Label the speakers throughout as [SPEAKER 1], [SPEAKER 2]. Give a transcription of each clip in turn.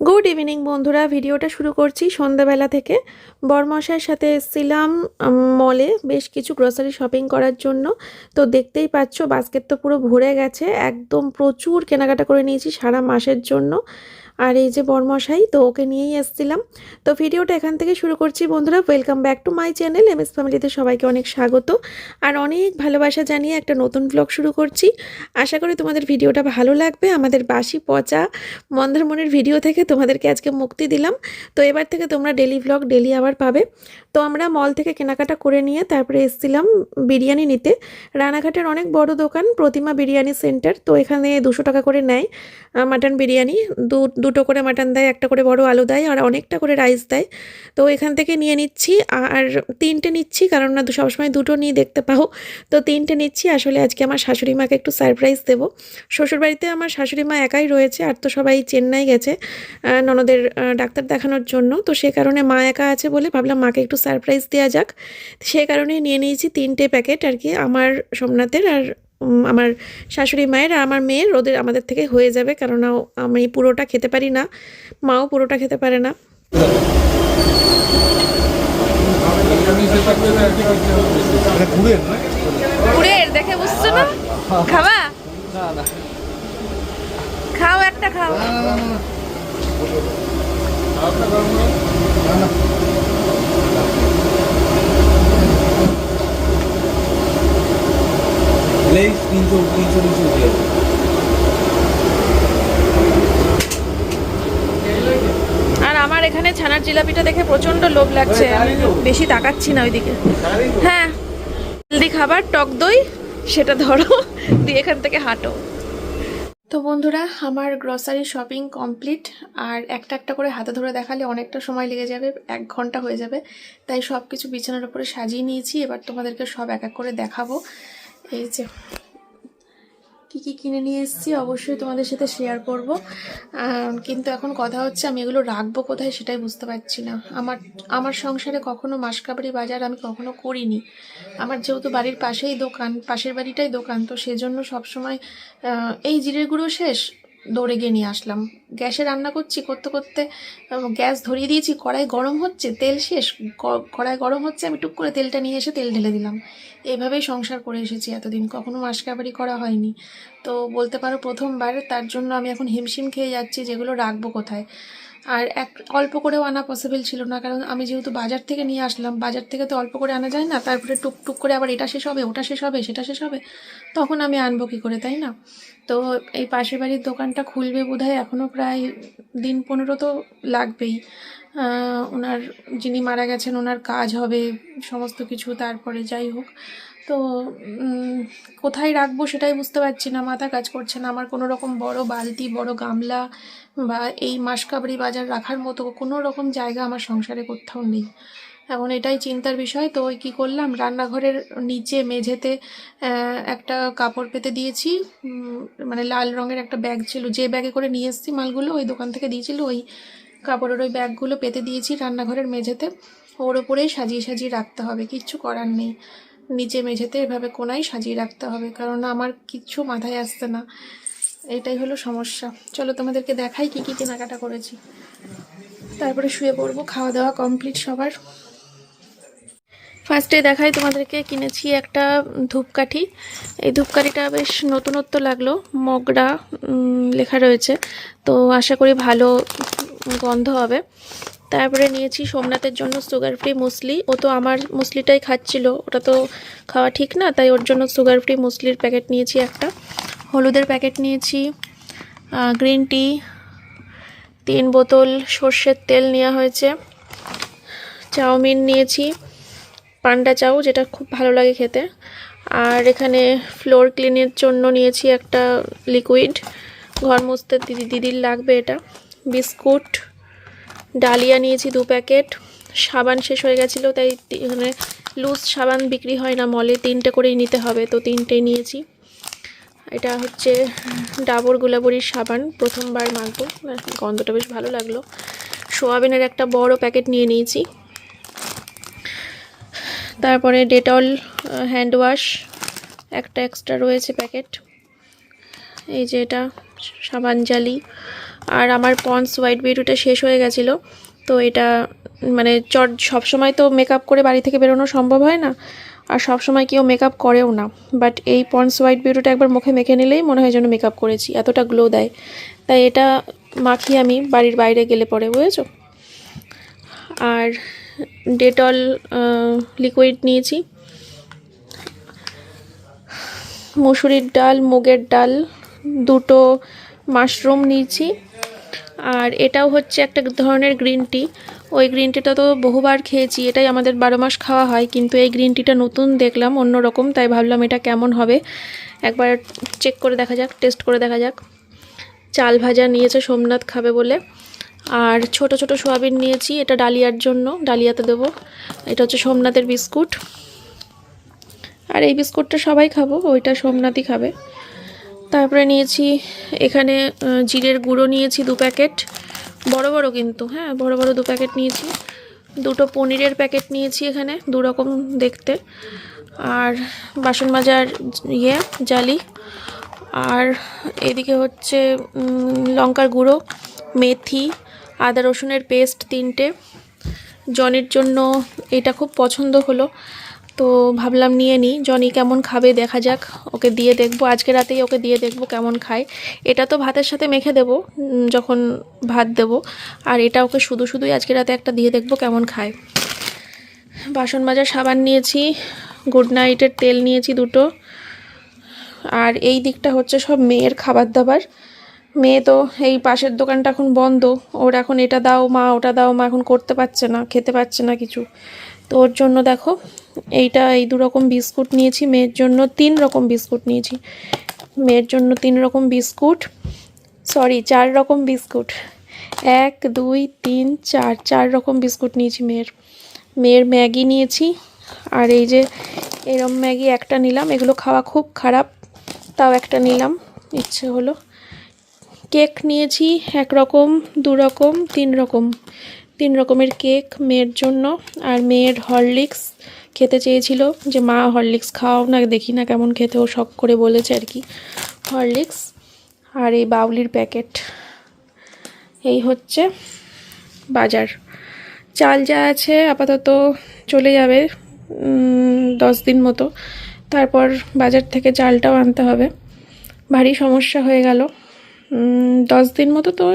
[SPEAKER 1] Good evening বন্ধুরা, ভিডিওটা শুরু করছি সন্ধ্যাবেলা থেকে। বরমশাইয়ের সাথে এসেছিলাম মলে বেশ কিছু গ্রোসারি শপিং করার জন্য। তো দেখতেই পাচ্ছ বাস্কেট তো পুরো ভরে গেছে, একদম প্রচুর কেনাকাটা করে নিয়েছি সারা মাসের জন্য। আর এই যে বরমশাই, তো ওকে নিয়েই এসেছিলাম। তো ভিডিওটা এখান থেকে শুরু করছি বন্ধুরা। Welcome back to my channel MS ফ্যামিলিতে সবাইকে অনেক স্বাগত আর অনেক ভালোবাসা জানিয়ে একটা নতুন ব্লগ শুরু করছি। আশা করি তোমাদের ভিডিওটা ভালো লাগবে। আমাদের বাসি পচা মন্দারমণির ভিডিও থেকে তোমাদেরকে আজকে মুক্তি দিলাম। তো এবার থেকে তোমরা ডেলি ব্লগ ডেলি আবার পাবে। তো আমরা মল থেকে কেনাকাটা করে নিয়ে তারপরে এসেছিলাম বিরিয়ানি নিতে। রানাঘাটের অনেক বড় দোকান প্রতিমা বিরিয়ানি সেন্টার। তো এখানে 200 টাকা করে নেয় মাটন বিরিয়ানি। দুটো করে মাটন দেয়, একটা করে বড় আলু দেয় আর অনেকটা করে রাইস দেয়। তো এখান থেকে নিয়ে নিচ্ছি আর 3টে নিচ্ছি, কারণ না সবসময় দুটো নিয়ে দেখতে পাও। তো 3টে নিচ্ছি। আসলে আজকে আমার শাশুড়ি মাকে একটু সারপ্রাইজ দেবো। শ্বশুরবাড়িতে আমার শাশুড়ি মা একাই রয়েছে, আর তো সবাই চেন্নাই গেছে ননদের ডাক্তার দেখানোর জন্য। তো সে কারণে মা একা আছে বলে ভাবলাম মাকে একটু সারপ্রাইজ দেওয়া যাক। সে কারণেই নিয়ে নিয়েছি 3টে প্যাকেট আর কি, আমার সোমনাথের আর আমার শাশুড়ি মায়ের আর আমার মেয়ের। আমাদের থেকে হয়ে যাবে, কারণ আমি পুরোটা খেতে পারি না, মাও পুরোটা খেতে পারে না। পুরের দেখে বুঝছো না? খাবা? খাও, একটা খাও। আর আমার এখানে ছানার জিলাপিটা দেখে প্রচন্ড লোভ লাগছে, আমি বেশি তাকাচ্ছি না ওইদিকে। হ্যাঁ, হেলদি খাবার, টক দই, সেটা ধরো দিয়ে এখান থেকে হাঁটো। তো বন্ধুরা, আমার গ্রসারি শপিং কমপ্লিট। আর একটা একটা করে হাতে ধরে দেখালে অনেকটা সময় লেগে যাবে, 1 ঘন্টা হয়ে যাবে। তাই সব কিছু বিছানার উপরে সাজিয়ে নিয়েছি। এবার তোমাদেরকে সব এক এক করে দেখাবো। এই যে কী কী কিনে নিয়ে এসেছি অবশ্যই তোমাদের সাথে শেয়ার করব। কিন্তু এখন কথা হচ্ছে আমি এগুলো রাখবো কোথায় সেটাই বুঝতে পারছি না। আমার সংসারে কখনো মাসকাবাড়ি বাজার আমি কখনো করিনি। আমার যেহেতু বাড়ির পাশেই দোকান, পাশের বাড়িটাই দোকান, তো সেজন্য সবসময় এই জিরের গুঁড়ো শেষ, দৌড়ে গিয়ে নিয়ে আসলাম। গ্যাসে রান্না করছি, করতে করতে গ্যাস ধরিয়ে দিয়েছি, কড়াই গরম হচ্ছে, তেল শেষ, কড়াই গরম হচ্ছে, আমি টুক করে তেলটা নিয়ে এসে তেল ঢেলে দিলাম। এইভাবেই সংসার করে এসেছি এতদিন, কখনো মাসকাবাড়ি করা হয়নি। তো বলতে পারো প্রথমবার, তার জন্য আমি এখন হিমশিম খেয়ে যাচ্ছি যেগুলো রাখবো কোথায়। আর অল্প করেও আনা পসিবল ছিল না, কারণ আমি যেহেতু বাজার থেকে নিয়ে আসলাম, বাজার থেকে তো অল্প করে আনা যায় না। তারপরে টুকটুক করে আবার এটা শেষ হবে, ওটা শেষ হবে, সেটা শেষ হবে, তখন আমি আনবো কী করে, তাই না? তো এই পাশের বাড়ির দোকানটা খুলবে বোধহয় এখনও প্রায় দিন 15 তো লাগবেই। ওনার, যিনি মারা গেছেন, ওনার কাজ হবে সমস্ত কিছু, তারপরে যাই হোক। তো কোথায় রাখবো সেটাই বুঝতে পারছি না, মাথা কাজ করছে না। আমার কোনো রকম বড় বালতি, বড় গামলা বা এই মাসকাবাড়ি বাজার রাখার মতো কোনো রকম জায়গা আমার সংসারে কোথাও নেই। এখন এটাই চিন্তার বিষয়। তো ওই কী করলাম, রান্নাঘরের নিচে মেঝেতে একটা কাপড় পেতে দিয়েছি। মানে লাল রঙের একটা ব্যাগ ছিল, যে ব্যাগে করে নিয়ে এসেছি মালগুলো, ওই দোকান থেকে দিয়েছিল, ওই কাপড়ের ওই ব্যাগগুলো পেতে দিয়েছি রান্নাঘরের মেঝেতে। ওর ওপরেই সাজিয়ে সাজিয়ে রাখতে হবে, কিচ্ছু করার নেই। নিচে মেঝেতে এভাবে কোনায় সাজিয়ে রাখতে হবে, কারণ আমার কিচ্ছু মাথায় আসছে না। এটাই হলো সমস্যা। চলো তোমাদেরকে দেখাই কী কী কেনাকাটা করেছি, তারপরে শুয়ে পড়বো। খাওয়া দাওয়া কমপ্লিট সবার। ফার্স্টে দেখাই তোমাদেরকে, কিনেছি একটা ধূপকাঠি। এই ধূপকাঠিটা বেশ নতুনত্ব লাগলো, মগরা লেখা রয়েছে, তো আশা করি ভালো গন্ধ হবে। তারপরে নিয়েছি সোমনাথের জন্য সুগার ফ্রি মুসলি। ও তো আমার মুসলিটাই খাচ্ছিল, ওটা তো খাওয়া ঠিক না, তাই ওর জন্য সুগার ফ্রি মুসলির প্যাকেট নিয়েছি একটা। হলুদের প্যাকেট নিয়েছি, গ্রিন টি, 3 বোতল সর্ষের তেল নেওয়া হয়েছে, চাউমিন নিয়েছি, পান্ডা চাউ, যেটা খুব ভালো লাগে খেতে। আর এখানে ফ্লোর ক্লিনের জন্য নিয়েছি একটা লিকুইড, ঘর মুছতে দিদির লাগবে এটা। বিস্কুট, ডালিয়া নিয়েছি 2 প্যাকেট। সাবান শেষ হয়ে গেছিলো, তাই এখানে লুজ সাবান বিক্রি হয় না মলে, 3টে করেই নিতে হবে, তো 3টেই নিয়েছি। এটা হচ্ছে ডাবর গুলাবরির সাবান, প্রথমবার মাখবো, গন্ধটা বেশ ভালো লাগলো। সোয়াবিনের একটা বড় প্যাকেট নিয়ে নিয়েছি। তারপরে ডেটল হ্যান্ড ওয়াশ একটা এক্সট্রা রয়েছে প্যাকেট। এই যে এটা সাবান জালি, আর আমার পন্স হোয়াইট বিউটিটা শেষ হয়ে গেছিলো, তো এটা মানে সবসময় তো মেকআপ করে বাড়ি থেকে বেরোনো সম্ভব হয় না, আর সবসময় কেউ মেকআপ করেও না, বাট এই পন্স হোয়াইট বিউটিটা একবার মুখে মেখে নিলেই মনে হয় যেন মেকআপ করেছি, এতটা গ্লো দেয়। তাই এটা মাখি আমি বাড়ির বাইরে গেলে পরে, বুঝেছো। আর ডেটল লিকুইড নিয়েছি, মুসুরির ডাল, মুগের ডাল, দুটো মাশরুম নিয়েছি। আর এটাও হচ্ছে একটা ধরনের গ্রিন টি। ওই গ্রিন টিটা তো বহুবার খেয়েছি, এটাই আমাদের 12 মাস খাওয়া হয়, কিন্তু এই গ্রিন টিটা নতুন দেখলাম, অন্যরকম, তাই ভাবলাম এটা কেমন হবে একবার চেক করে দেখা যাক, টেস্ট করে দেখা যাক। চাল ভাজা নিয়েছে সোমনাথ খাবে বলে। আর ছোট ছোট সোয়াবিন নিয়েছি, এটা ডালিয়ার জন্য, ডালিয়াতে দেবো। এটা হচ্ছে সোমনাথের বিস্কুট, আর এই বিস্কুটটা সবাই খাবো, ওইটা সোমনাথই খাবে। তারপরে নিয়েছি এখানে জিরের গুঁড়ো নিয়েছি 2 প্যাকেট, বড় বড় কিন্তু, হ্যাঁ বড় বড় 2 প্যাকেট নিয়েছি। দুটো পনিরের প্যাকেট নিয়েছি এখানে, 2 রকম দেখতে। আর বাসন মাজার জালি। আর এদিকে হচ্ছে লঙ্কার গুঁড়ো, মেথি, আদা রসুনের পেস্ট 3টে। জনির জন্য এটা খুব পছন্দ হলো, তো ভাবলাম নিয়ে নিই, জনি কেমন খাবে দেখা যাক, ওকে দিয়ে দেখবো, আজকে রাতেই ওকে দিয়ে দেখবো কেমন খায়। এটা তো ভাতের সাথে মেখে দেবো যখন ভাত দেবো, আর এটা ওকে শুধু শুধুই আজকে রাতে একটা দিয়ে দেখবো কেমন খায়। বাসন মাজার সাবান নিয়েছি, গুড নাইটের তেল নিয়েছি 2টো। আর এই দিকটা হচ্ছে সব মেয়ের খাবার দাবার। মেয়ে তো এই পাশের দোকানটা এখন বন্ধ, ওর এখন এটা দাও মা, ওটা দাও মা, এখন করতে পারছে না, খেতে পারছে না কিছু। তো ওর জন্য দেখো এই 2 রকম বিস্কুট নিয়েছি, মেয়ের জন্য 3 রকম বিস্কুট নিয়েছি, মেয়ের জন্য 3 রকম বিস্কুট, সরি 4 রকম বিস্কুট, 1 2 3 4 রকম বিস্কুট নিয়েছি। মেয়ের ম্যাগি নিয়েছি, আর এই যে এরম ম্যাগি একটা নিলাম, এগুলো খাওয়া খুব খারাপ, তাও একটা নিলাম, ইচ্ছে হলো। কেক নিয়েছি 1 রকম, 2 রকম, 3 রকমের কেক মেয়ের জন্য। আর মেয়ের হরলিক্স খেতে চেয়েছিল, যে মা হরলিক্স খাওয়াও না, দেখি না কেমন খেতে, ও শখ করে বলেছে আর কি, হরলিক্স। আর এই বাউলির প্যাকেট। এই হচ্ছে বাজার। চাল যা আছে আপাতত চলে যাবে 10 দিন মতো, তারপর বাজার থেকে চালটাও আনতে হবে, ভারী সমস্যা হয়ে গেল। 10 দিন মতো তো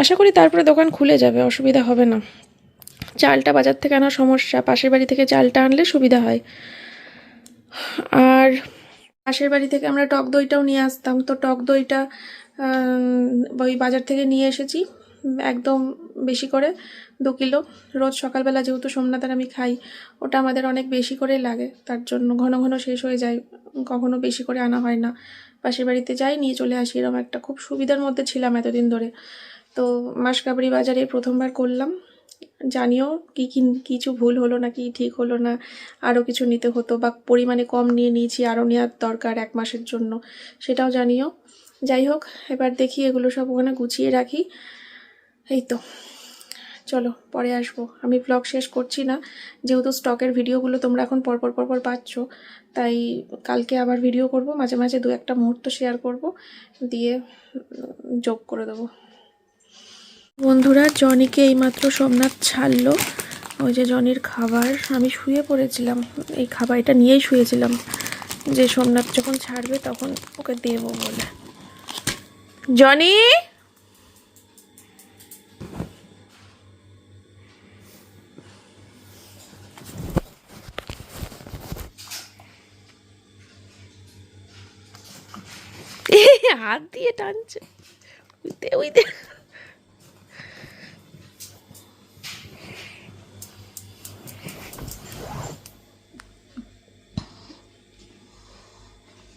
[SPEAKER 1] আশা করি, তারপরে দোকান খুলে যাবে, অসুবিধা হবে না। চালটা বাজার থেকে আনা সমস্যা, পাশের বাড়ি থেকে চালটা আনলে সুবিধা হয়। আর পাশের বাড়ি থেকে আমরা টক দইটাও নিয়ে আসতাম, তো টক দইটা ওই বাজার থেকে নিয়ে এসেছি একদম বেশি করে, 2 কিলো। রোজ সকালবেলা যেহেতু সোমনাথ আর আমি খাই, ওটা আমাদের অনেক বেশি করে লাগে, তার জন্য ঘন ঘন শেষ হয়ে যায়, কখনো বেশি করে আনা হয় না। পাশের বাড়িতে যাই, নিয়ে চলে আসি, এরকম একটা খুব সুবিধার মধ্যে ছিলাম এতদিন ধরে। তো মাসকাবাড়ি বাজারে প্রথমবার করলাম, জানিও কিছু ভুল হলো না, কি ঠিক হলো না, আরও কিছু নিতে হতো বা পরিমাণে কম নিয়ে নিয়েছি, আরও নেওয়ার দরকার 1 মাসের জন্য, সেটাও জানিও। যাই হোক, এবার দেখি এগুলো সব ওখানে গুছিয়ে রাখি। এই তো, চলো পরে আসবো। আমি ব্লগ শেষ করছি না, যেহেতু স্টকের ভিডিওগুলো তোমরা এখন পরপর পাচ্ছ, তাই কালকে আবার ভিডিও করব, মাঝে মাঝে 2-1টা মুহূর্ত শেয়ার করব, দিয়ে যোগ করে দেবো। বন্ধুরা, জনিকে এইমাত্র সোমনাথ ছাড়লো, ওই যে জনির খাবার, আমি শুয়ে পড়েছিলাম, এই খাবারটা নিয়েই শুয়েছিলাম, যে সোমনাথ যখন ছাড়বে তখন ওকে দেবো বলে। জনি, হাত দিয়ে টানছে, ওই দে।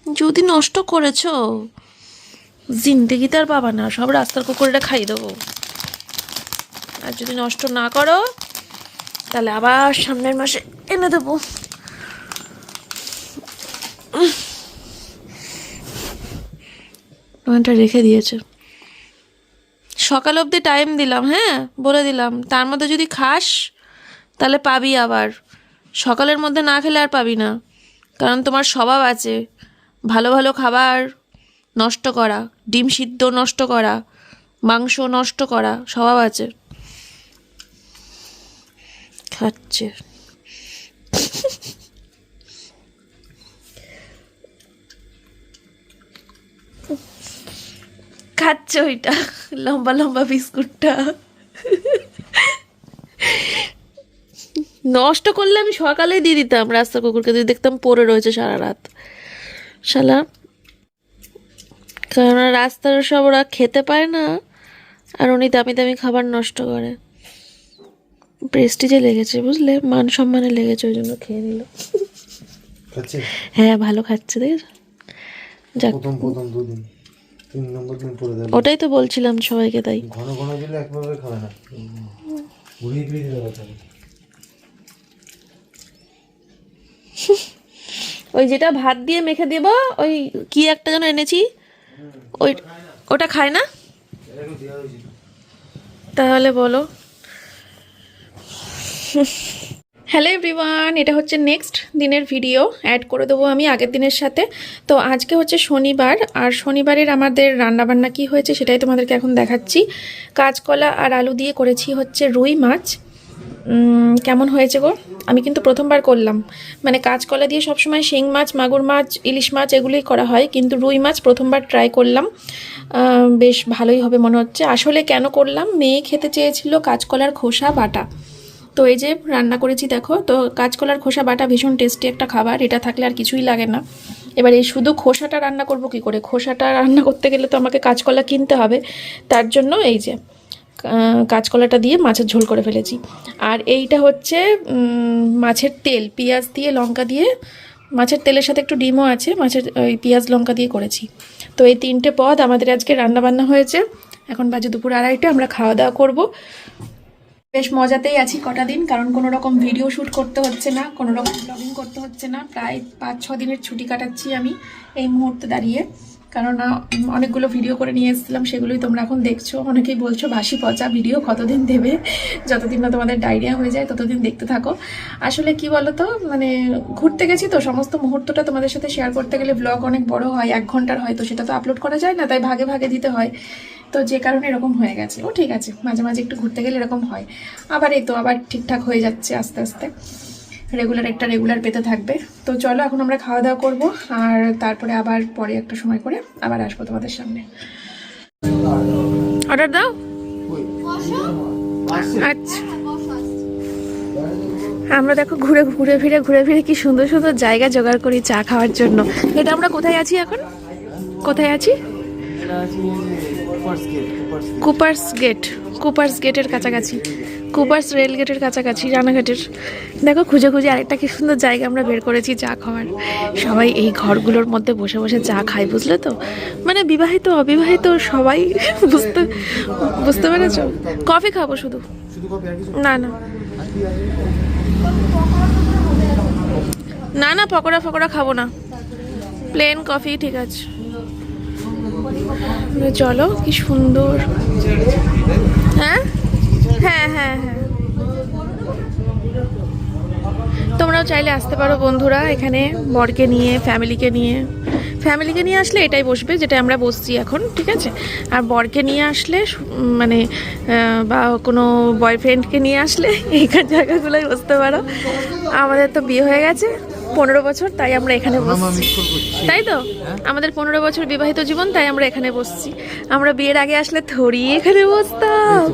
[SPEAKER 1] যদি নষ্ট করেছো, জিন্দেগিতে আর পাবা না, সব রাস্তার কুকুরটা খাইয়ে দেবো। আর যদি নষ্ট না করো, তাহলে আবার সামনের মাসে এনে দেবো। ওখানটা রেখে দিয়েছে, সকাল অবধি টাইম দিলাম, হ্যাঁ বলে দিলাম, তার মধ্যে যদি খাস তাহলে পাবি, আবার সকালের মধ্যে না খেলে আর পাবি না, কারণ তোমার স্বভাব আছে ভালো ভালো খাবার নষ্ট করা, ডিম সিদ্ধ নষ্ট করা, মাংস নষ্ট করা স্বভাব আছে। খাচ্ছে খাচ্ছে ওইটা লম্বা লম্বা বিস্কুটটা। নষ্ট করলে আমি সকালেই দিয়ে দিতাম রাস্তার কুকুরকে, দিয়ে দেখতাম পড়ে রয়েছে সারা রাত শালা। কারণ রাস্তার সব ওরা খেতে পায় না, আর উনি দামি দামি খাবার নষ্ট করে। প্রেস্টিজে লেগেছে বুঝলে, মান সম্মানে লেগেছে, ওই জন্য খেয়ে নিল। হ্যাঁ ভালো খাচ্ছে দেখেছো। যাক
[SPEAKER 2] প্রথম দুদিন 3 নম্বর দিন পরে দেব।
[SPEAKER 1] ওটাই তো বলছিলাম সবাইকে, তাই
[SPEAKER 2] ঘন ঘন দিলে একভাবে খাবে না, ঘুরিয়ে ঘুরিয়ে দিলে কথা।
[SPEAKER 1] ওই যেটা ভাত দিয়ে মেখে দেব, ওই কি একটা যেন এনেছি, ওই ওটা খায় না তাহলে বলো। হ্যালো এভরিওয়ান, এটা হচ্ছে নেক্সট দিনের ভিডিও, অ্যাড করে দেবো আমি আগের দিনের সাথে। তো আজকে হচ্ছে শনিবার, আর শনিবারের আমাদের রান্নাবান্না কি হয়েছে সেটাই তোমাদেরকে এখন দেখাচ্ছি। কাঁচকলা আর আলু দিয়ে করেছি হচ্ছে রুই মাছ। কেমন হয়েছে গো? আমি কিন্তু প্রথমবার করলাম, মানে কাঁচকলা দিয়ে সবসময় শিং মাছ, মাগুর মাছ, ইলিশ মাছ এগুলোই করা হয়, কিন্তু রুই মাছ প্রথমবার ট্রাই করলাম। বেশ ভালোই হবে মনে হচ্ছে। আসলে কেন করলাম, মেয়ে খেতে চেয়েছিল কাঁচকলার খোসা বাটা, তো এই যে রান্না করেছি দেখো। তো কাঁচকলার খোসা বাটা ভীষণ টেস্টি একটা খাবার, এটা থাকলে আর কিছুই লাগে না। এবার এই শুধু খোসাটা রান্না করব কি করে? খোসাটা রান্না করতে গেলে তো আমাকে কাঁচকলা কিনতে হবে, তার জন্য এই যে কাঁচকলাটা দিয়ে মাছের ঝোল করে ফেলেছি। আর এইটা হচ্ছে মাছের তেল, পেঁয়াজ দিয়ে লঙ্কা দিয়ে, মাছের তেলের সাথে একটু ডিমও আছে, মাছের ওই পেঁয়াজ লঙ্কা দিয়ে করেছি। তো এই 3টে পদ আমাদের আজকে রান্নাবান্না হয়েছে। এখন বাজে দুপুর 2:30, আমরা খাওয়া দাওয়া করবো। বেশ মজাতেই আছি কটা দিন, কারণ কোনো রকম ভিডিও শ্যুট করতে হচ্ছে না, কোনো রকম ব্লগিং করতে হচ্ছে না। প্রায় 5-6 দিনের ছুটি কাটাচ্ছি আমি এই মুহূর্তে দাঁড়িয়ে, কারণ অনেকগুলো ভিডিও করে নিয়ে এসেছিলাম, সেগুলোই তোমরা এখন দেখছো। অনেকেই বলছো বাসি পচা ভিডিও কতদিন দেবে, যতদিন না তোমাদের ডায়রিয়া হয়ে যায় ততদিন দেখতে থাকো। আসলে কি বলো তো, মানে ঘুরতে গেছি তো, সমস্ত মুহূর্তটা তোমাদের সাথে শেয়ার করতে গেলে ব্লগ অনেক বড় হয়, 1 ঘন্টার হয়, তো সেটা তো আপলোড করা যায় না, তাই ভাগে ভাগে দিতে হয়। তো যে কারণে এরকম হয়ে গেছে। ও ঠিক আছে, মাঝে মাঝে একটু ঘুরতে গেলে এরকম হয়। আবার এই তো আবার ঠিকঠাক হয়ে যাচ্ছে আস্তে আস্তে, রেগুলার পেতে থাকবে। তো চলো এখন আমরা খাওয়া দাওয়া করবো, আর তারপরে আবার পরে একটা সময় করে আবার আসবো তোমাদের সামনে। অর্ডার দাও। আচ্ছা, আমরা দেখো ঘুরে ফিরে কি সুন্দর সুন্দর জায়গা জোগাড় করি চা খাওয়ার জন্য। এটা আমরা কোথায় আছি এখন? কোথায় আছি? কুপার্স গেটের কাছাকাছি, কুপার্স রেল গেটের কাছাকাছি, রানাঘাটের। দেখো খুঁজে আরেকটা কি সুন্দর জায়গা আমরা বের করেছি চা খাওয়ার। সবাই এই ঘরগুলোর মধ্যে বসে বসে চা খায়, বুঝলে তো, মানে বিবাহিত অবিবাহিত সবাই। বুঝতে পেরেছো? কফি খাবো শুধু, না পকোড়া খাবো না, প্লেন কফি ঠিক আছে। চলো কি সুন্দর। হ্যাঁ, তোমরাও চাইলে আসতে পারো বন্ধুরা এখানে, বরকে নিয়ে, ফ্যামিলিকে নিয়ে আসলে এটাই বসবে যেটা আমরা বসছি এখন, ঠিক আছে। আর বরকে নিয়ে আসলে মানে বা কোনো বয়ফ্রেন্ডকে নিয়ে আসলে এইখান জায়গাগুলোই বসতে পারো। আমাদের তো বিয়ে হয়ে গেছে 15 বছর, তাই আমরা এখানে বসছি, তাই তো। আমাদের 15 বছর বিবাহিত জীবন, তাই আমরা এখানে বসছি। আমরা বিয়ের আগে আসলে থরি এখানে বসতাম,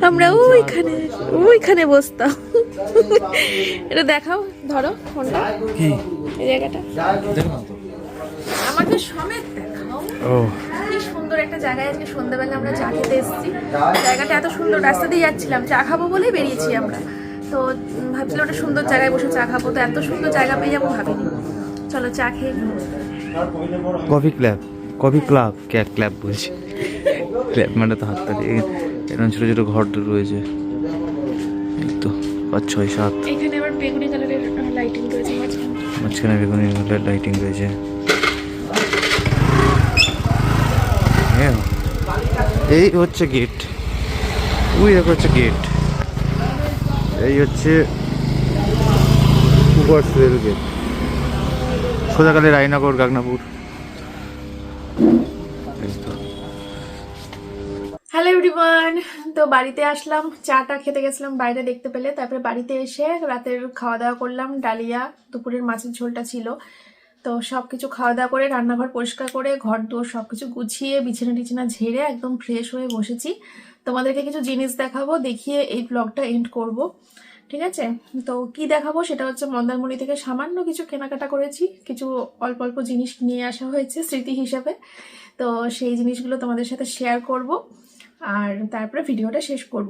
[SPEAKER 1] আমরা ওইখানে বসতাম। এটা দেখাও, ধরো ফোনটা, এই জায়গাটা আমাকে সমেত দেখাও। কি সুন্দর একটা জায়গায় আজকে সন্ধ্যাবেলা আমরা চা খেতে এসেছি। জায়গাটা এত সুন্দর, রাস্তা দিয়ে যাচ্ছিলাম, চা খাবো বলেই বেরিয়েছি আমরা। তো ভাবছিলাম একটা সুন্দর জায়গায় বসে চা খাবো, তো এত সুন্দর জায়গা পেয়ে যাবো ভাবিনি। চলো চা খেয়ে।
[SPEAKER 2] কফি ক্লাব বলছি, ক্ল্যাব মানে তো হাততালি। এরকম ছোটো ছোটো ঘর রয়েছে, এই তো 5, 6, 7।
[SPEAKER 1] এখানে আবার বেগুনি কালারের লাইটিং রয়েছে,
[SPEAKER 2] মাঝখানে বেগুনি কালারের লাইটিং রয়েছে। এই হচ্ছে গেট, ওই দেখো হচ্ছে গেট, এই হচ্ছে কুপার্স রেল গেট, সোজাকালে রায়নগর গাগনাপুর।
[SPEAKER 1] হ্যালো এভরিওয়ান, তো বাড়িতে আসলাম, চাটা খেতে গেছিলাম বাইরে দেখতে পেলে, তারপরে বাড়িতে এসে রাতের খাওয়া দাওয়া করলাম, ডালিয়া, দুপুরের মাছের ঝোলটা ছিল। তো সব কিছু খাওয়া দাওয়া করে রান্নাঘর পরিষ্কার করে ঘর দোর সব কিছু গুছিয়ে বিছানা টিছানা ঝেড়ে একদম ফ্রেশ হয়ে বসেছি। তোমাদেরকে কিছু জিনিস দেখাবো, দেখিয়ে এই ব্লগটা এন্ড করব, ঠিক আছে? তো কি দেখাবো সেটা হচ্ছে মন্দারমণি থেকে সামান্য কিছু কেনাকাটা করেছি, কিছু অল্প অল্প জিনিস নিয়ে আসা হয়েছে স্মৃতি হিসাবে। তো সেই জিনিসগুলো তোমাদের সাথে শেয়ার করব আর তারপরে ভিডিওটা শেষ করব।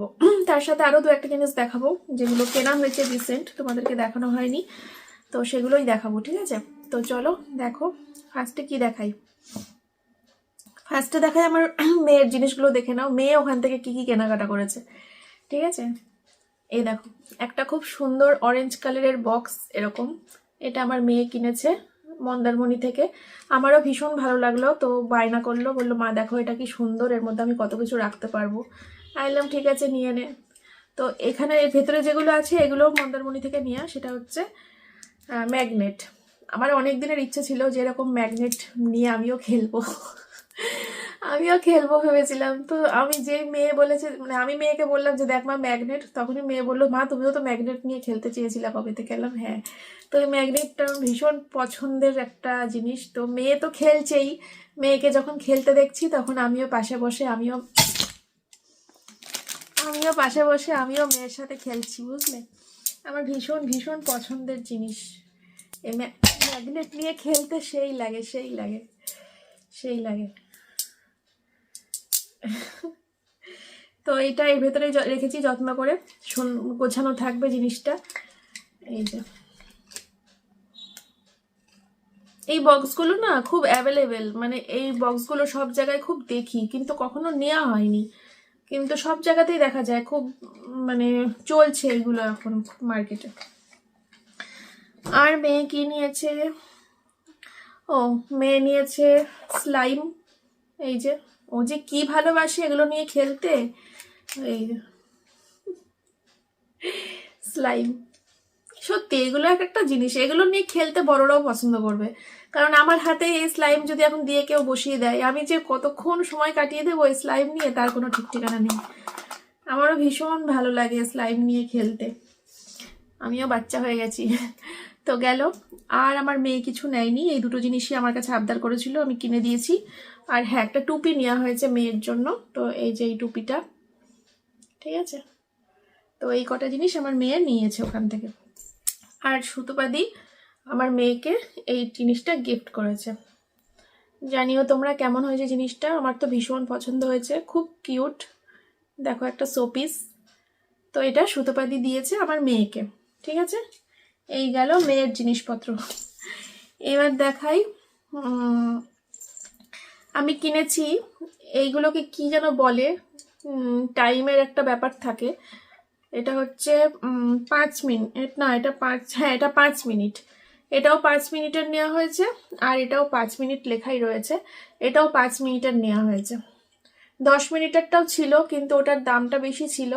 [SPEAKER 1] তার সাথে আরও দু একটা জিনিস দেখাবো যেগুলো কেনা হয়েছে রিসেন্ট, তোমাদেরকে দেখানো হয়নি, তো সেগুলোই দেখাবো, ঠিক আছে? তো চলো দেখো, ফার্স্টে কি দেখাই। ফার্স্টে দেখাই আমার মেয়ের জিনিসগুলো, দেখে নাও মেয়ে ওখান থেকে কি কি কেনাকাটা করেছে, ঠিক আছে? এই দেখো, একটা খুব সুন্দর অরেঞ্জ কালারের বক্স, এরকম, এটা আমার মেয়ে কিনেছে মন্দারমণি থেকে। আমারও ভীষণ ভালো লাগলো, তো বায়না করলো, বললো মা দেখো এটা কি সুন্দর, এর মধ্যে আমি কত কিছু রাখতে পারবো। আইলাম ঠিক আছে নিয়ে নে। তো এখানে এর ভেতরে যেগুলো আছে এগুলো মন্দারমণি থেকে নেওয়া, সেটা হচ্ছে ম্যাগনেট। আমার অনেক দিনের ইচ্ছে ছিল যে এরকম ম্যাগনেট নিয়ে আমিও খেলবো ভেবেছিলাম। তো আমি যে মেয়ে বলেছে, মানে আমি মেয়েকে বললাম যে দেখ মা ম্যাগনেট, তখনই মেয়ে বললো মা তুমিও তো ম্যাগনেট নিয়ে খেলতে চেয়েছিলে কবে থেকে। এলাম হ্যাঁ। তো এই ম্যাগনেটটা ভীষণ পছন্দের একটা জিনিস। তো মেয়ে তো খেলছেই, মেয়েকে যখন খেলতে দেখছি তখন আমিও পাশে বসে আমিও মেয়ের সাথে খেলছি, বুঝলে? আমার ভীষণ ভীষণ পছন্দের জিনিস এই ম্যাগনেট নিয়ে খেলতে, সেই লাগে। তো এইটা এর ভেতরে রেখেছি যত্ন করে, গোছানো থাকবে জিনিসটা। এই যে এই বক্সগুলো না খুব অ্যাভেলেবেল, মানে এই বক্সগুলো সব জায়গায় খুব দেখি, কিন্তু কখনো নেওয়া হয়নি, কিন্তু সব জায়গাতেই দেখা যায়, খুব মানে চলছে এগুলো এখন মার্কেটে। আর মেয়ে কি নিয়েছে? ও, মেয়ে নিয়েছে স্লাইম। এই যে ও যে কি ভালোবাসে এগুলো নিয়ে খেলতে, এই স্লাইম, সত্যি এগুলো এক একটা জিনিস, এগুলো নিয়ে খেলতে বড়রাও পছন্দ করবে। কারণ আমার হাতে এই স্লাইম যদি এখন দিয়ে কেউ বসিয়ে দেয়, আমি যে কতক্ষণ সময় কাটিয়ে দেবো এই স্লাইম নিয়ে তার কোনো ঠিক ঠিকানা নেই। আমারও ভীষণ ভালো লাগে স্লাইম নিয়ে খেলতে, আমিও বাচ্চা হয়ে গেছি। তো গেল। আর আমার মেয়ে কিছু নেয়নি, এই দুটো জিনিসই আমার কাছে আবদার করেছিল, আমি কিনে দিয়েছি। আর হ্যাঁ, একটা টুপি নেওয়া হয়েছে মেয়ের জন্য, তো এই যে এই টুপিটা, ঠিক আছে? তো এই কটা জিনিস আমার মেয়ে নিয়েছে ওখান থেকে। আর সুতোপাদি আমার মেয়েকে এই জিনিসটা গিফট করেছে। জানিও তোমরা কেমন হয়েছে জিনিসটা, আমার তো ভীষণ পছন্দ হয়েছে, খুব কিউট। দেখো একটা শোপিস, তো এটা সুতোপাদি দিয়েছে আমার মেয়েকে, ঠিক আছে? এই গেল মেয়ের জিনিসপত্র। এবার দেখাই, আমি কিনেছি এইগুলোকে, কি যেন বলে, টাইমের একটা ব্যাপার থাকে। এটা হচ্ছে 5 মিনিট, না এটা 5, হ্যাঁ এটা 5 মিনিট। এটাও 5 মিনিটের নেওয়া হয়েছে, আর এটাও 5 মিনিট লেখাই রয়েছে, এটাও 5 মিনিটের নেওয়া হয়েছে। 10 মিনিটেরটাও ছিল, কিন্তু ওটার দামটা বেশি ছিল,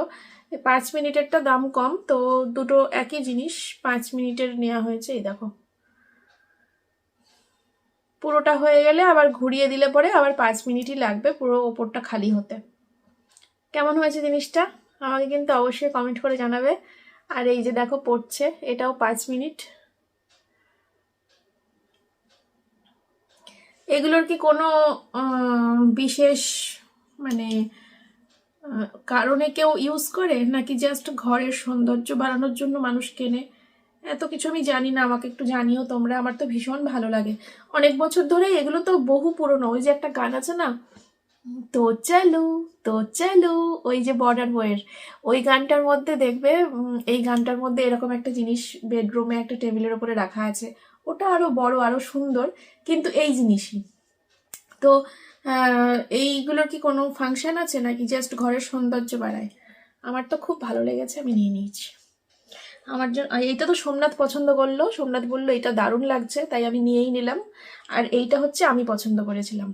[SPEAKER 1] 5 মিনিটেরটা দাম কম। তো দুটো একই জিনিস 5 মিনিটের নেওয়া হয়েছে। এই দেখো, পুরোটা হয়ে গেলে আবার ঘুরিয়ে দিলে পরে আবার 5 মিনিটই লাগবে পুরো ওপরটা খালি হতে। কেমন হয়েছে জিনিসটা আমাকে কিন্তু অবশ্যই কমেন্ট করে জানাবে। আর এই যে দেখো পড়ছে, এটাও 5 মিনিট। এগুলোর কি কোনো বিশেষ মানে কারণে কেউ ইউজ করে, নাকি জাস্ট ঘরের সৌন্দর্য বাড়ানোর জন্য মানুষ কেনে? এত কিছু আমি জানি না, আমাকে একটু জানিও তোমরা, আমার তো ভীষণ ভালো লাগে। অনেক বছর ধরে, এগুলো তো বহু পুরনো, ওই যে একটা গান আছে না, তো চালু, ওই যে বর্ডার বইয়ের ওই গানটার মধ্যে দেখবে, এই গানটার মধ্যে এরকম একটা জিনিস বেডরুমে একটা টেবিলের উপরে রাখা আছে, ওটা আরো বড় আরো সুন্দর, কিন্তু এই জিনিসই। তো এইগুলোর কি কোনো ফাংশন আছে, নাকি জাস্ট ঘরের সৌন্দর্য বাড়ায়? আমার তো খুব ভালো লেগেছে, আমি নিয়ে নিয়েছি আমার জন্য। এইটা তো সোমনাথ পছন্দ করলো, সোমনাথ বললো এটা দারুণ লাগছে, তাই আমি নিয়েই নিলাম। আর এইটা হচ্ছে আমি পছন্দ করেছিলাম,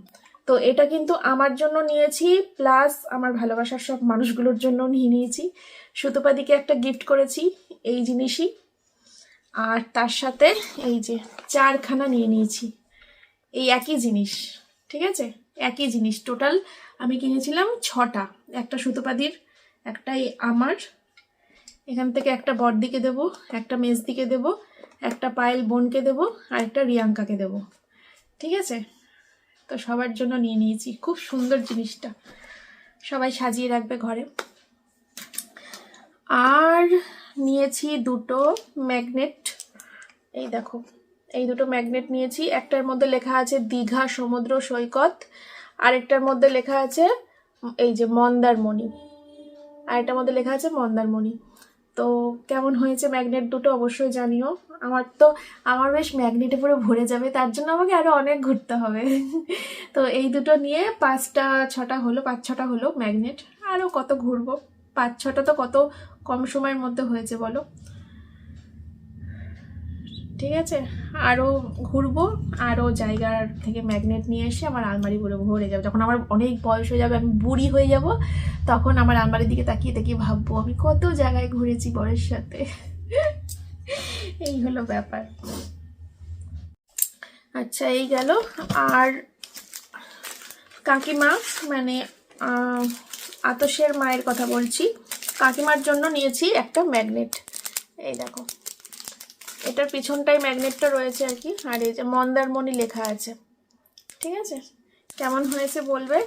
[SPEAKER 1] তো এটা কিন্তু আমার জন্য নিয়েছি, প্লাস আমার ভালোবাসার সব মানুষগুলোর জন্য নিয়ে নিয়েছি। সুতোপাদিকে একটা গিফট করেছি এই জিনিসই, আর তার সাথে এই যে 4খানা নিয়ে নিয়েছি এই একই জিনিস, ঠিক আছে? একই জিনিস টোটাল আমি কিনেছিলাম 6টা, একটা সুতোপাদির, একটাই আমার, এখান থেকে একটা বড়দিকে দেবো, একটা মেজদিকে দেবো, একটা পায়েল বোনকে দেবো, আর একটা রিয়াঙ্কাকে দেবো। ঠিক আছে, তো সবার জন্য নিয়ে নিয়েছি। খুব সুন্দর জিনিসটা, সবাই সাজিয়ে রাখবে ঘরে। আর নিয়েছি দুটো ম্যাগনেট, এই দেখো এই দুটো ম্যাগনেট নিয়েছি। একটার মধ্যে লেখা আছে দীঘা সমুদ্র সৈকত, আরেকটার মধ্যে লেখা আছে এই যে মন্দারমণি, আরেকটার মধ্যে লেখা আছে মন্দারমণি। তো কেমন হয়েছে ম্যাগনেট দুটো অবশ্যই জানিও। আমার বেশ ম্যাগনেটে পুরো ভরে যাবে, তার জন্য আমাকে আরো অনেক ঘুরতে হবে। তো এই দুটো নিয়ে 5-6টা হলো, 5-6টা হলো ম্যাগনেট। আরো কত ঘুরবো, 5-6টা তো কত কম সময়ের মধ্যে হয়েছে বলো। ঠিক আছে, আরও ঘুরবো, আরও জায়গার থেকে ম্যাগনেট নিয়ে এসে আমার আলমারি পুরো ভরে যাবে। যখন আমার অনেক বয়স হয়ে যাবে, আমি বুড়ি হয়ে যাব, তখন আমার আলমারির দিকে তাকিয়ে তাকিয়ে ভাববো আমি কত জায়গায় ঘুরেছি বরের সাথে। এই হলো ব্যাপার। আচ্ছা, এই গেল। আর কাকিমা মানে আতসের মায়ের কথা বলছি, কাকিমার জন্য নিয়েছি একটা ম্যাগনেট। এই দেখো, এটার পিছনটাই ম্যাগনেটটা রয়েছে আর কি, আর এই যে মন্দারমণি লেখা আছে। ঠিক আছে, কেমন হয়েছে বলবে।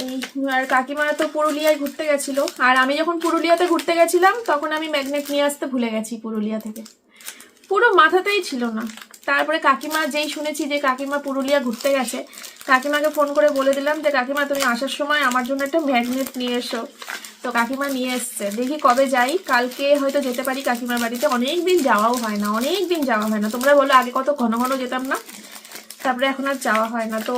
[SPEAKER 1] এই আর কাকিমা তো পুরুলিয়ায় ঘুরতে গেছিলো, আর আমি যখন পুরুলিয়াতে ঘুরতে গেছিলাম তখন আমি ম্যাগনেট নিয়ে আসতে ভুলে গেছি পুরুলিয়া থেকে, পুরো মাথাতেই ছিল না। তারপরে কাকিমা যেই শুনেছি যে কাকিমা পুরুলিয়া ঘুরতে গেছে, কাকিমাকে ফোন করে বলে দিলাম যে কাকিমা তুমি আসার সময় আমার জন্য একটা ম্যাগনেট নিয়ে এসো। তো কাকিমা নিয়ে এসছে, দেখি কবে যাই, কালকে হয়তো যেতে পারি কাকিমার বাড়িতে। অনেক দিন যাওয়াও হয় না, অনেক দিন যাওয়া হয় না। তোমরা বলো আগে কত ঘন ঘন যেতাম না, তারপরে এখন আর যাওয়া হয় না। তো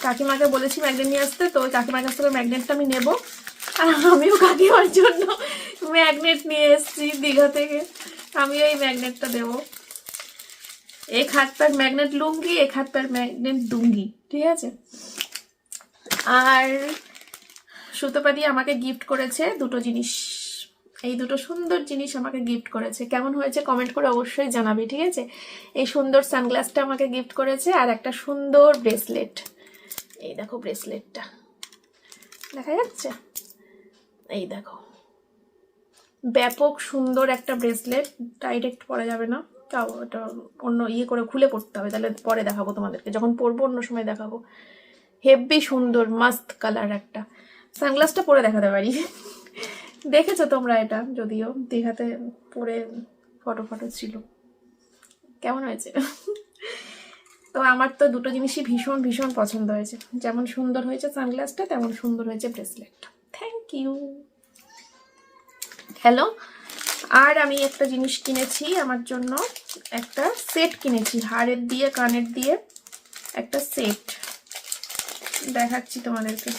[SPEAKER 1] কাকিমাকে বলেছি ম্যাগনেট নিয়ে আসতে, তো ওই কাকিমার কাছ থেকে ম্যাগনেটটা আমি নেবো। আর আমিও কাকিমার জন্য ম্যাগনেট নিয়ে এসেছি দীঘা থেকে, আমিও এই ম্যাগনেটটা দেবো। এক হাত पर मैग्नेट लूंगी, एक हाथ पर मैग्नेट दूंगी। ঠিক আছে, আর সুতোপাদি আমাকে গিফট করেছে দুটো জিনিস, এই দুটো সুন্দর জিনিস আমাকে গিফট করেছে। কেমন হয়েছে কমেন্ট করে অবশ্যই জানাবি। ঠিক আছে, এই সুন্দর সানগ্লাসটা আমাকে গিফট করেছে, আর একটা সুন্দর ব্রেসলেট। এই দেখো ব্রেসলেটটা দেখা যাচ্ছে, এই দেখো ব্যাপক সুন্দর একটা ব্রেসলেট, ডাইরেক্ট পরা যাবে না, তাও ওটা অন্য ইয়ে করে খুলে পড়তে হবে, তাহলে পরে দেখাবো তোমাদেরকে, যখন পরবো অন্য সময় দেখাবো। হেভি সুন্দর মাস্ত কালার একটা। সানগ্লাসটা পরে দেখাতে পারি, দেখেছো তোমরা এটা, যদিও দীঘাতে পরে ফটো ছিল। কেমন হয়েছে? তো আমার তো দুটো জিনিসই ভীষণ ভীষণ পছন্দ হয়েছে, যেমন সুন্দর হয়েছে সানগ্লাসটা তেমন সুন্দর হয়েছে ব্রেসলেটটা। Thank you. হ্যালো, আর আমি একটা জিনিস কিনেছি আমার জন্য, একটা সেট কিনেছি, হাড়ের দিয়ে কানের দিয়ে একটা সেট, দেখাচ্ছি তোমাদেরকে।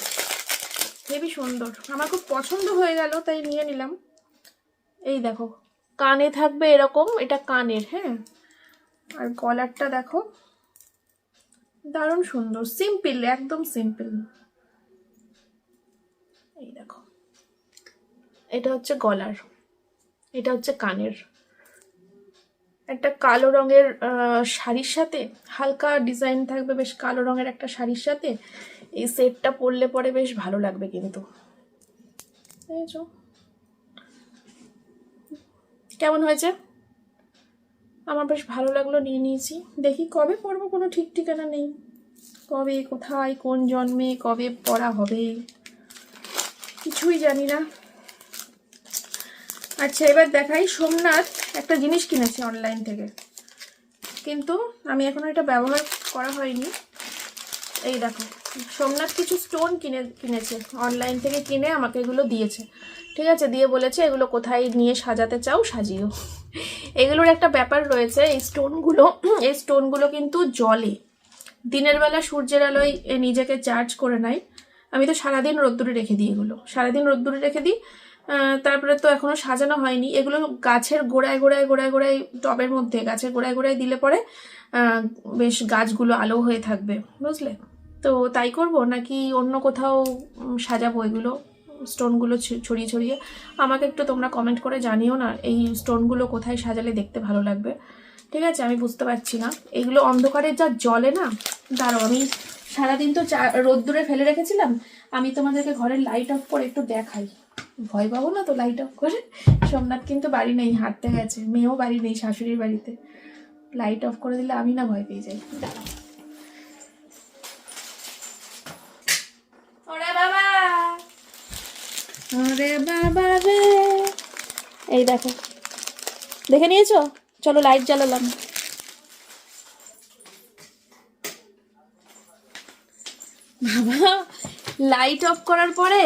[SPEAKER 1] হেবি সুন্দর, আমার খুব পছন্দ হয়ে গেল তাই নিয়ে নিলাম। এই দেখো কানে থাকবে এরকম, এটা কানের, হ্যাঁ, আর গলারটা দেখো দারুণ সুন্দর, সিম্পল, একদম সিম্পল। এই দেখো, এটা হচ্ছে গলার, এটা হচ্ছে কানের। একটা কালো রঙের শাড়ির সাথে, হালকা ডিজাইন থাকবে বেশ কালো রঙের একটা শাড়ির সাথে এই সেটটা পরলে পরে বেশ ভালো লাগবে কিন্তু। কেমন হয়েছে? আমার বেশ ভালো লাগলো, নিয়ে নিয়েছি। দেখি কবে পরবো কোনো ঠিক ঠিকানা নেই, কবে কোথায় কোন জন্মে কবে পড়া হবে কিছুই জানি না। আচ্ছা, এবার দেখাই। সোমনাথ একটা জিনিস কিনেছে অনলাইন থেকে, কিন্তু আমি এখনো এটা ব্যবহার করা হয়নি। এই দেখো, সোমনাথ কিছু স্টোন কিনেছে অনলাইন থেকে, কিনে আমাকে এগুলো দিয়েছে। ঠিক আছে, দিয়ে বলেছে এগুলো কোথায় নিয়ে সাজাতে চাও সাজিও। এগুলোর একটা ব্যাপার রয়েছে, এই স্টোনগুলো কিন্তু জলে, দিনের বেলা সূর্যের আলোয় নিজেকে চার্জ করে নেয়। আমি তো সারাদিন রোদ্দুরে রেখে দিই, এগুলো সারাদিন রোদ্দুরে রেখে দিই। তারপরে তো এখনো সাজানো হয়নি। এগুলো গাছের গোড়ায় গোড়ায় গোড়ায় গোড়ায়, টবের মধ্যে গাছের গোড়ায় গোড়ায় দিলে পরে বেশ গাছগুলো আলো হয়ে থাকবে, বুঝলে? তো তাই করব নাকি অন্য কোথাও সাজাবো এগুলো, স্টোনগুলো ছড়িয়ে ছড়িয়ে? আমাকে একটু তোমরা কমেন্ট করে জানিও না এই স্টোনগুলো কোথায় সাজালে দেখতে ভালো লাগবে। ঠিক আছে, আমি বুঝতে পারছি না এইগুলো অন্ধকারে যা জ্বলে না। দাঁড়াও, আমি সারাদিন তো রোদ্দুরে ফেলে রেখেছিলাম, আমি তোমাদেরকে ঘরের লাইট অফ করে একটু দেখাই। ভয় পাবো না তো লাইট অফ করে? সোমনাথ কিন্তু বাড়ি নেই, হাঁটতে গেছে, মেয়েও বাড়ি নেই, শাশুড়ির বাড়িতে। লাইট অফ করে দিলে আমি না ভয় পেয়ে যাই। দাঁড়াও। ওরে বাবা, ওরে বাবা রে, এই দেখো, দেখে নিয়েছো? চলো লাইট জ্বালালাম। বাবা, লাইট অফ করার পরে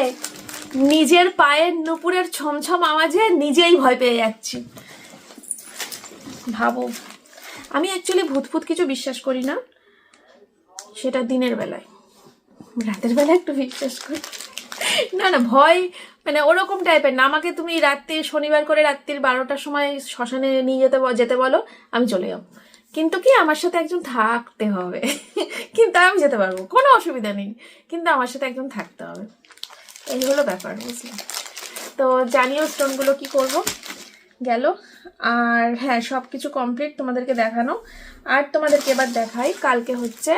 [SPEAKER 1] নিজের পায়ের নুপুরের ছমছম আওয়াজে নিজেই ভয় পেয়ে যাচ্ছি। ভাবো, আমি অ্যাকচুয়ালি ভূত কিছু বিশ্বাস করি না, সেটা দিনের বেলায়। রাতের বেলায় একটু বিশ্বাস করি। না না, ভয় মানে ওরকম টাইপের না। আমাকে তুমি রাত্রি শনিবার করে রাত্রির 12টার সময় শ্মশানে নিয়ে যেতে বলো, আমি চলে যাবো। কিন্তু কি আমার সাথে একজন থাকতে হবে। কিন্তু আমি যেতে পারবো, কোনো অসুবিধা নেই, কিন্তু আমার সাথে একজন থাকতে হবে। এই হলো ব্যাপার, বুঝলে? তো জানিও স্টোনগুলো কি করব। গেল। আর হ্যাঁ, সব কিছু কমপ্লিট তোমাদেরকে দেখানো। আর তোমাদেরকে এবার দেখাই, কালকে হচ্ছে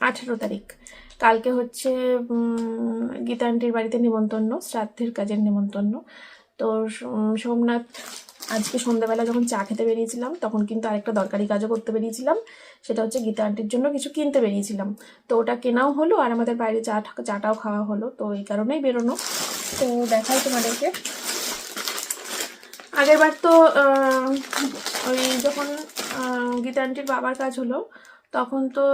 [SPEAKER 1] 18 তারিখ। কালকে হচ্ছে গীতা আন্টির বাড়িতে নিমন্ত্রণ, শ্রাদ্ধের কাজের নিমন্ত্রণ। তো সোমনাথ আজকে সন্ধ্যাবেলা যখন চা খেতে বেরিয়েছিলাম, তখন কিন্তু আরেকটা দরকারি কাজও করতে বেরিয়েছিলাম। সেটা হচ্ছে গীতা আন্টির জন্য কিছু কিনতে বেরিয়েছিলাম। তো ওটা কেনাও হলো, আর আমাদের বাইরে চাটাও খাওয়া হলো। তো এই কারণেই বেরোনো। তো দেখাই তোমাদেরকে। আগের বার তো ওই যখন গীতা আন্টির বাবার কাজ হলো, তখন তো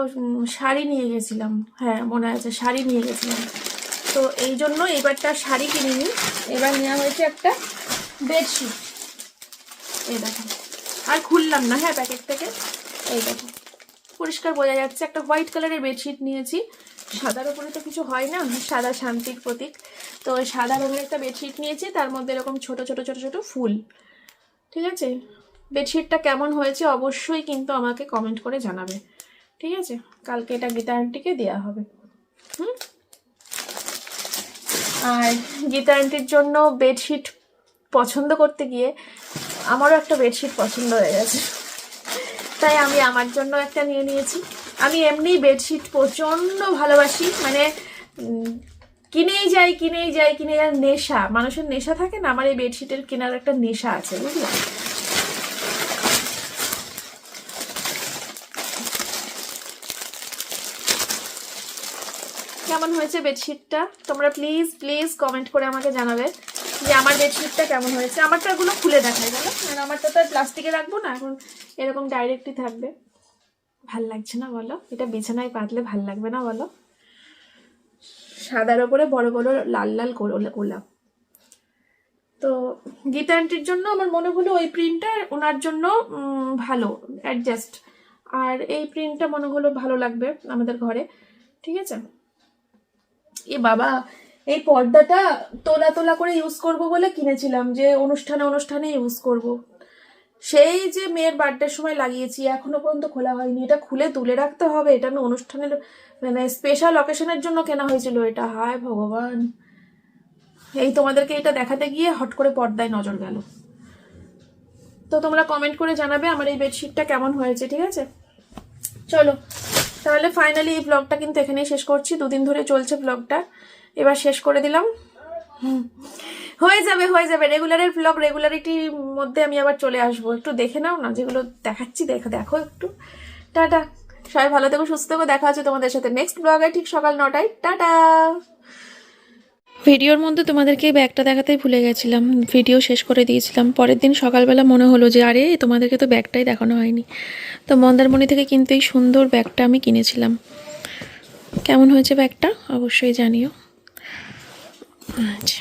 [SPEAKER 1] শাড়ি নিয়ে গেছিলাম। হ্যাঁ, মনে আছে, শাড়ি নিয়ে গেছিলাম। তো এই জন্য এবারটা শাড়ি কিনিনি, এবার নেওয়া হয়েছে একটা বেডশিট। এই দেখো, আর খুললাম না, হ্যাঁ, প্যাকেট থেকে। এই দেখো, পরিষ্কার বোঝা যাচ্ছে একটা হোয়াইট কালারের বেডশিট নিয়েছি। সাদার উপরে তো কিছু হয় না, সাদা শান্তির প্রতীক। তো সাদা রঙের একটা বেডশিট নিয়েছি, তার মধ্যে এরকম ছোট ছোট ছোট ছোট ফুল। ঠিক আছে, বেডশিটটা কেমন হয়েছে অবশ্যই কিন্তু আমাকে কমেন্ট করে জানাবে। ঠিক আছে, কালকে এটা গীতা আন্টিকে দেওয়া হবে। আর গীতা আন্টির জন্য বেডশিট পছন্দ করতে গিয়ে আমারও একটা বেডশিট পছন্দ হয়ে গেছে, তাই আমি আমার জন্য একটা নিয়ে নিয়েছি। আমি এমনি বেডশিট প্রচণ্ড ভালোবাসি, মানে কিনেই যাই নেশা, মানুষের নেশা থাকে না, আমার এই বেডশিটের কেনার একটা নেশা আছে, বুঝলে? কেমন হয়েছে বেডশিটটা তোমরা প্লিজ কমেন্ট করে আমাকে জানাবে যে আমার বেডশিটটা কেমন হয়েছে। আমারটা এগুলো খুলে দেখাই গেল, কারণ আমারটা তো আর প্লাস্টিকে রাখবো না, এখন এরকম ডাইরেক্টই থাকবে। ভাল লাগছে না বলো? এটা বিছানায় পাতলে ভাল লাগবে না বলো? সাদার ওপরে বড় বড় লাল লাল গোলাপ। তো গীতা আন্টির জন্য আমার মনে হলো ওই প্রিন্টটা ওনার জন্য ভালো অ্যাডজাস্ট, আর এই প্রিন্টটা মনে হলো ভালো লাগবে আমাদের ঘরে। ঠিক আছে, এ বাবা, এই পর্দাটা তোলা করে ইউজ করব বলে কিনেছিলাম, যে অনুষ্ঠানে ইউজ করব। সেই যে মেয়ের বার্থডের সময় লাগিয়েছি, এখনো পর্যন্ত খোলা হয়নি। এটা খুলে তুলে রাখতে হবে, এটা না অনুষ্ঠানের মানে স্পেশাল অকেশনের জন্য কেনা হয়েছিল এটা। হায় ভগবান, এই তোমাদেরকে এটা দেখাতে গিয়ে হট করে পর্দায় নজর গেল। তো তোমরা কমেন্ট করে জানাবে আমার এই বেডশিটটা কেমন হয়েছে। ঠিক আছে, চলো তাহলে ফাইনালি এই ব্লগটা কিন্তু এখানেই শেষ করছি। 2 দিন ধরে চলছে ব্লগটা, এবার শেষ করে দিলাম। হয়ে যাবে রেগুলারের ব্লগ, রেগুলারিটির মধ্যে আমি আবার চলে আসবো। একটু দেখে নাও না, যেগুলো দেখাচ্ছি দেখো একটু। টাটা, সবাই ভালো থেকো, সুস্থ থেকো। দেখা হচ্ছে তোমাদের সাথে নেক্সট ব্লগে ঠিক সকাল 9টায়। টাটা। ভিডিওর মধ্যে তোমাদেরকে এই ব্যাগটা দেখাতেই ভুলে গেছিলাম, ভিডিও শেষ করে দিয়েছিলাম। পরের দিন সকালবেলা মনে হলো যে আরে তোমাদেরকে তো ব্যাগটাই দেখানো হয়নি। তো মন্দারমণি থেকে কিন্তু এই সুন্দর ব্যাগটা আমি কিনেছিলাম। কেমন হয়েছে ব্যাগটা অবশ্যই জানিও। আচ্ছা।